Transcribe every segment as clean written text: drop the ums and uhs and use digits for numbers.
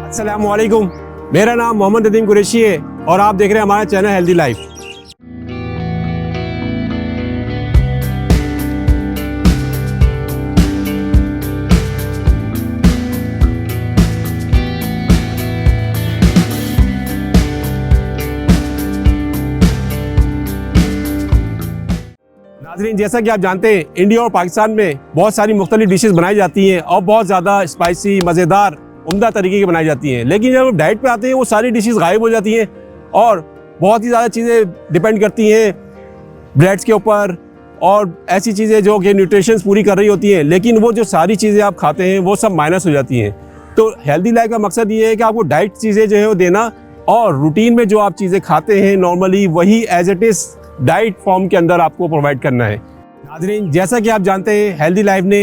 अस्सलामुअलैकुम, मेरा नाम मोहम्मद नदीम कुरैशी है और आप देख रहे हैं हमारा चैनल हेल्दी लाइफ। नाज़रीन, जैसा कि आप जानते हैं इंडिया और पाकिस्तान में बहुत सारी मुख्तलिफ डिशेस बनाई जाती हैं और बहुत ज़्यादा स्पाइसी, मज़ेदार, उम्दा तरीके की बनाई जाती हैं। लेकिन जब हम डाइट पे आते हैं वो सारी डिशेस गायब हो जाती हैं और बहुत ही ज़्यादा चीज़ें डिपेंड करती हैं ब्रेड्स के ऊपर और ऐसी चीज़ें जो कि न्यूट्रिशंस पूरी कर रही होती हैं, लेकिन वो जो सारी चीज़ें आप खाते हैं वो सब माइनस हो जाती हैं। तो हेल्दी लाइफ का मकसद ये है कि आपको डाइट चीज़ें जो है वो देना और रूटीन में जो आप चीज़ें खाते हैं नॉर्मली वही as it is diet form के अंदर आपको प्रोवाइड करना है। नाज़रीन, जैसा कि आप जानते हैं हेल्दी लाइफ ने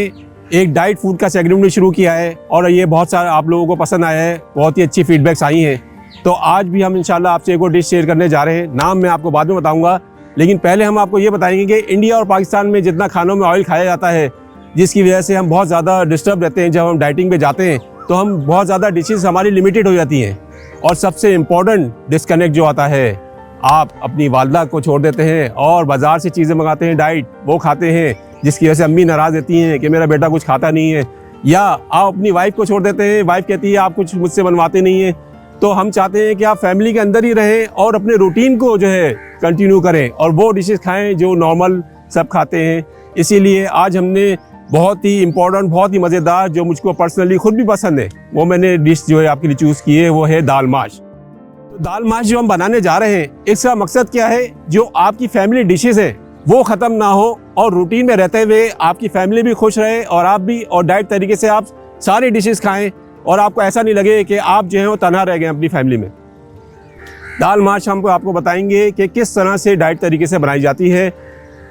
एक डाइट फूड का सेगमेंट भी शुरू किया है और ये बहुत सारा आप लोगों को पसंद आया है, बहुत ही अच्छी फीडबैक्स आई हैं। तो आज भी हम इंशाल्लाह आपसे एक और डिश शेयर करने जा रहे हैं। नाम मैं आपको बाद में बताऊंगा, लेकिन पहले हम आपको ये बताएंगे कि इंडिया और पाकिस्तान में जितना खानों में ऑयल खाया जाता है, जिसकी वजह से हम बहुत ज़्यादा डिस्टर्ब रहते हैं। जब हम डाइटिंग पे जाते हैं तो हम बहुत ज़्यादा डिशेस हमारी लिमिटेड हो जाती हैं और सबसे इम्पोर्टेंट डिस्कनेक्ट जो आता है, आप अपनी वालदा को छोड़ देते हैं और बाज़ार से चीज़ें मंगाते हैं, डाइट वो खाते हैं, जिसकी वजह से अम्मी नाराज़ रहती हैं कि मेरा बेटा कुछ खाता नहीं है। या आप अपनी वाइफ को छोड़ देते हैं, वाइफ कहती है आप कुछ मुझसे बनवाते नहीं हैं। तो हम चाहते हैं कि आप फैमिली के अंदर ही रहें और अपने रूटीन को जो है कंटिन्यू करें और वो डिशेस खाएं जो नॉर्मल सब खाते हैं। इसीलिए आज हमने बहुत ही इम्पोर्टेंट, बहुत ही मज़ेदार, जो मुझको पर्सनली खुद भी पसंद है, वो मैंने डिश जो है आपके लिए चूज़ की है, वो है दाल माश। तो दाल माश जो हम बनाने जा रहे हैं, इसका मकसद क्या है, जो आपकी फैमिली डिशेस हैं वो ख़त्म ना हो और रूटीन में रहते हुए आपकी फैमिली भी खुश रहे और आप भी, और डाइट तरीके से आप सारी डिशेस खाएं और आपको ऐसा नहीं लगे कि आप जो है वो तन्हा रह गए अपनी फैमिली में। दाल माश हम आपको बताएंगे कि किस तरह से डाइट तरीके से बनाई जाती है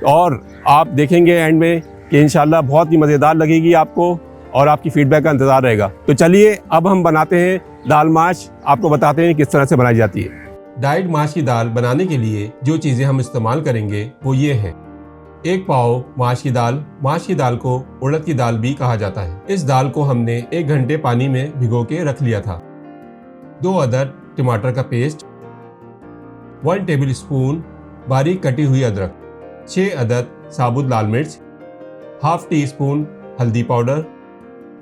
और आप देखेंगे एंड में कि इंशाल्लाह बहुत ही मज़ेदार लगेगी आपको और आपकी फीडबैक का इंतज़ार रहेगा। तो चलिए अब हम बनाते हैं दाल माश, आपको बताते हैं किस तरह से बनाई जाती है। डाइट माश की दाल बनाने के लिए जो चीज़ें हम इस्तेमाल करेंगे वो ये हैं। 1 पाव माश की दाल। माश की दाल को उड़द की दाल भी कहा जाता है। इस दाल को हमने 1 घंटे पानी में भिगो के रख लिया था। 2 अदद टमाटर का पेस्ट, 1 टेबल स्पून बारीक कटी हुई अदरक, 6 अदद साबुत लाल मिर्च, हाफ टी स्पून हल्दी पाउडर,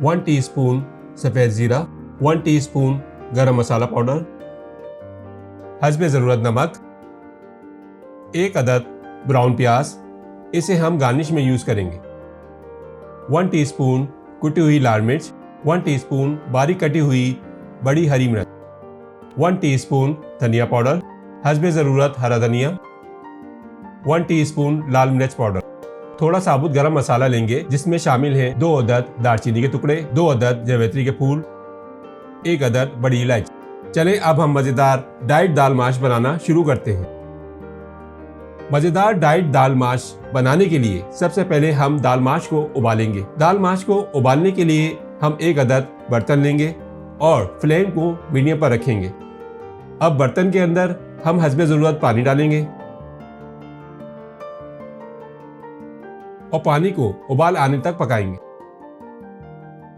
1 टीस्पून सफ़ेद ज़ीरा, 1 टीस्पून गरम मसाला पाउडर, हस्बे ज़रूरत नमक, 1 अदद ब्राउन प्याज, इसे हम गार्निश में यूज़ करेंगे, 1 टीस्पून कुटी हुई लाल मिर्च, 1 टीस्पून बारीक कटी हुई बड़ी हरी मिर्च, 1 टीस्पून धनिया पाउडर, हस्बे ज़रूरत हरा धनिया, 1 टीस्पून लाल मिर्च पाउडर। थोड़ा साबुत गरम मसाला लेंगे जिसमें शामिल हैं 2 अदद दालचीनी के टुकड़े, 2 अदद जावित्री के फूल, 1 अदद बड़ी इलायची। चलें अब हम मज़ेदार डाइट दाल माश बनाना शुरू करते हैं। मज़ेदार डाइट दाल माश बनाने के लिए सबसे पहले हम दाल माश को उबालेंगे। दाल माश को उबालने के लिए हम 1 अदद बर्तन लेंगे और फ्लेम को मीडियम पर रखेंगे। अब बर्तन के अंदर हम हस्बे ज़रूरत पानी डालेंगे और पानी को उबाल आने तक पकाएंगे।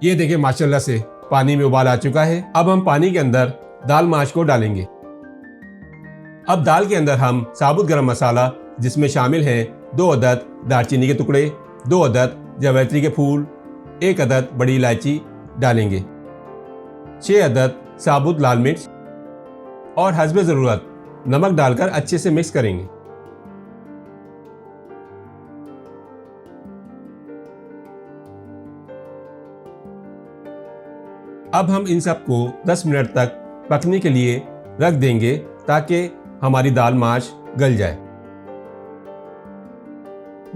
ये देखिए माशाल्लाह से पानी में उबाल आ चुका है। अब हम पानी के अंदर दाल माश को डालेंगे। अब दाल के अंदर हम साबुत गरम मसाला, जिसमें शामिल हैं 2 अदद दालचीनी के टुकड़े, 2 अदद जावित्री के फूल, 1 अदद बड़ी इलायची डालेंगे, 6 अदद साबुत लाल मिर्च और हस्बे ज़रूरत नमक डालकर अच्छे से मिक्स करेंगे। अब हम इन सब को 10 मिनट तक पकने के लिए रख देंगे ताकि हमारी दाल माश गल जाए।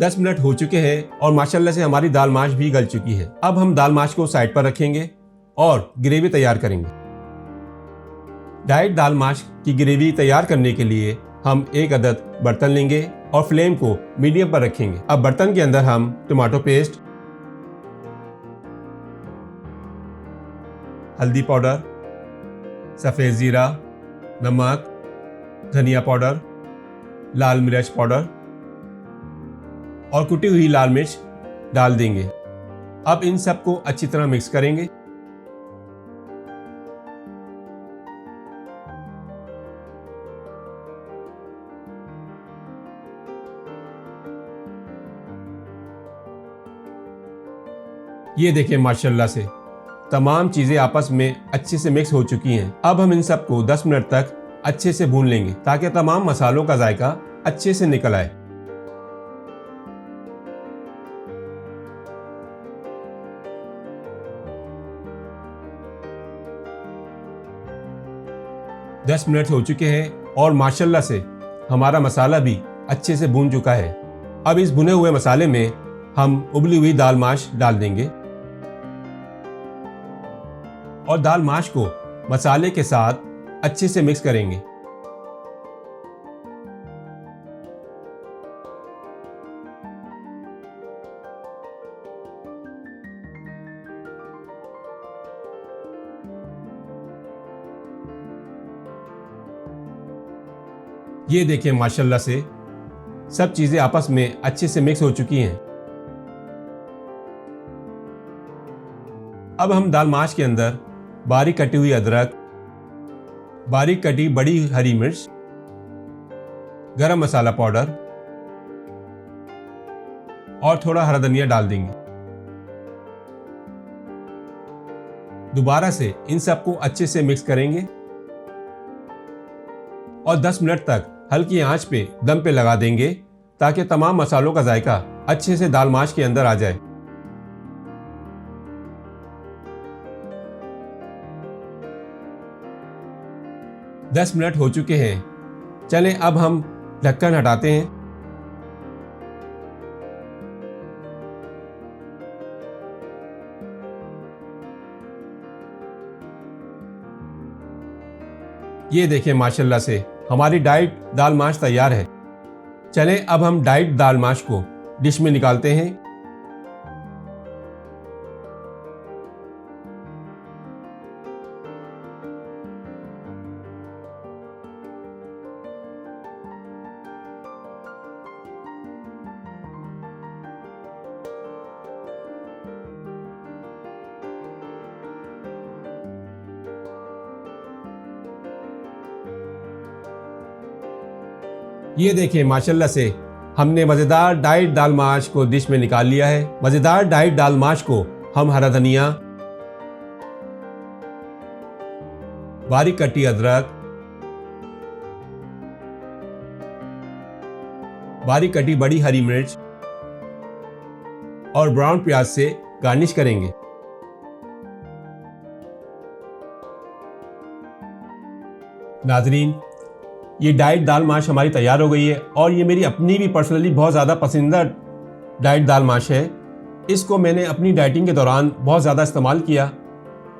10 मिनट हो चुके हैं और माशाल्लाह से हमारी दाल माश भी गल चुकी है। अब हम दाल माश को साइड पर रखेंगे और ग्रेवी तैयार करेंगे। डाइट दाल माश की ग्रेवी तैयार करने के लिए हम 1 अदद बर्तन लेंगे और फ्लेम को मीडियम पर रखेंगे। अब बर्तन के अंदर हम टमाटो पेस्ट, हल्दी पाउडर, सफ़ेद ज़ीरा, नमक, धनिया पाउडर, लाल मिर्च पाउडर और कुटी हुई लाल मिर्च डाल देंगे। अब इन सब को अच्छी तरह मिक्स करेंगे। ये देखें माशाल्लाह से तमाम चीज़ें आपस में अच्छे से मिक्स हो चुकी हैं। अब हम इन सबको 10 मिनट तक अच्छे से भून लेंगे ताकि तमाम मसालों का जायका अच्छे से निकल आए। दस मिनट हो चुके हैं और माशाल्लाह से हमारा मसाला भी अच्छे से भून चुका है। अब इस भुने हुए मसाले में हम उबली हुई दाल माश डाल देंगे और दाल माश को मसाले के साथ अच्छे से मिक्स करेंगे। ये देखिए माशाल्लाह से सब चीजें आपस में अच्छे से मिक्स हो चुकी हैं। अब हम दाल माश के अंदर बारीक कटी हुई अदरक, बारीक कटी बड़ी हरी मिर्च, गरम मसाला पाउडर और थोड़ा हरा धनिया डाल देंगे। दोबारा से इन सबको अच्छे से मिक्स करेंगे और 10 मिनट तक हल्की आंच पे दम पे लगा देंगे ताकि तमाम मसालों का जायका अच्छे से दाल माश के अंदर आ जाए। दस मिनट हो चुके हैं। चलें अब हम ढक्कन हटाते हैं। ये देखिए माशाल्लाह से हमारी डाइट दाल माश तैयार है। चलें अब हम डाइट दाल माश को डिश में निकालते हैं। ये देखिए माशाल्लाह से हमने मज़ेदार डाइट दाल माश को डिश में निकाल लिया है। मज़ेदार डाइट दाल माश को हम हरा धनिया, बारीक कटी अदरक, बारीक कटी बड़ी हरी मिर्च और ब्राउन प्याज से गार्निश करेंगे। नाजरीन, ये डाइट दाल माश हमारी तैयार हो गई है और ये मेरी अपनी भी पर्सनली बहुत ज़्यादा पसंदीदा डाइट दाल माश है। इसको मैंने अपनी डाइटिंग के दौरान बहुत ज़्यादा इस्तेमाल किया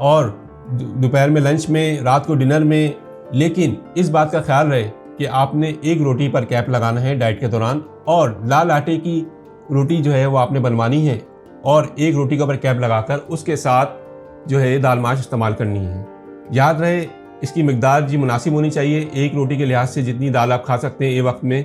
और दोपहर में लंच में, रात को डिनर में। लेकिन इस बात का ख्याल रहे कि आपने एक रोटी पर कैप लगाना है डाइट के दौरान और लाल आटे की रोटी जो है वो आपने बनवानी है और एक रोटी के ऊपर कैप लगाकर उसके साथ जो है दाल माश इस्तेमाल करनी है। याद रहे इसकी मिकदार जी मुनासिब होनी चाहिए। एक रोटी के लिहाज से जितनी दाल आप खा सकते हैं एक वक्त में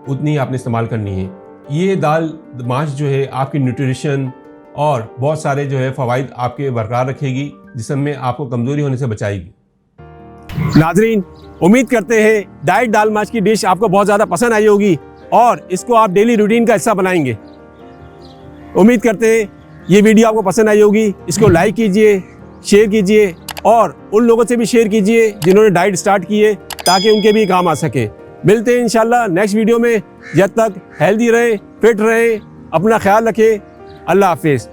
उतनी आपने इस्तेमाल करनी है। ये दाल माश जो है आपकी न्यूट्रिशन और बहुत सारे जो है फ़वाइद आपके बरकरार रखेगी, जिस्म में आपको कमज़ोरी होने से बचाएगी। नाजरीन, उम्मीद करते हैं डाइट दाल माश की डिश आपको बहुत ज़्यादा पसंद आई होगी और इसको आप डेली रूटीन का हिस्सा बनाएंगे। उम्मीद करते हैं ये वीडियो आपको पसंद आई होगी। इसको लाइक कीजिए, शेयर कीजिए और उन लोगों से भी शेयर कीजिए जिन्होंने डाइट स्टार्ट की है ताकि उनके भी काम आ सके। मिलते हैं इंशाल्लाह नेक्स्ट वीडियो में। जब तक हेल्दी रहें, फिट रहें, अपना ख्याल रखें। अल्लाह हाफिज़।